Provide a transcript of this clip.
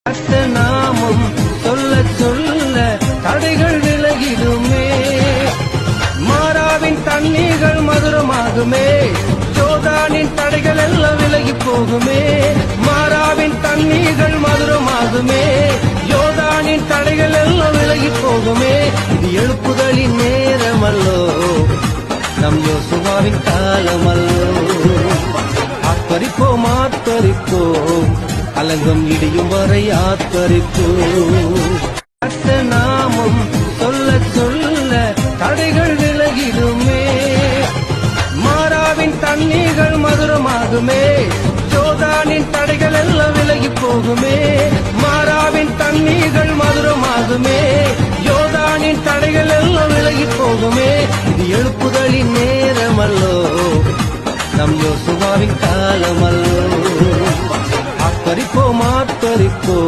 நாமம் சொல்ல சொல்ல தடைகள் விலகிடுமே. மாறாவின் தண்ணீர்கள் மதுரமாகுமே. யோர்தானின் தடைகள் எல்லாம் விலகி போகுமே. மாறாவின் தண்ணீர்கள் மதுரமாகுமே. யோர்தானின் தடைகள் எல்லாம் விலகி போகுமே. இது எழுப்புதலின் நேரமல்லோ, நம் யோசுவாவின் காலமல்லோ. ஆர்ப்பரிப்போம் ஆர்ப்பரிப்போம், அலங்கம் இடியும் வரை ஆர்ப்பரிப்போம். நாமம் சொல்ல சொல்ல தடைகள் விலகிடுமே. மாறாவின் தண்ணீர்கள் மதுரமாகுமே. யோர்தானின் தடைகள் எல்லாம் விலகி போகுமே. மாறாவின் தண்ணீர்கள் மதுரமாகுமே. யோர்தானின் தடைகள் எல்லாம் விலகி போகுமே. இது எழுப்புதலின் நேரமல்லோ, நம் யோசுவாவின் காலமல்லோ. ஆர்ப்பரிப்போம் ஆர்ப்பரிப்போம்.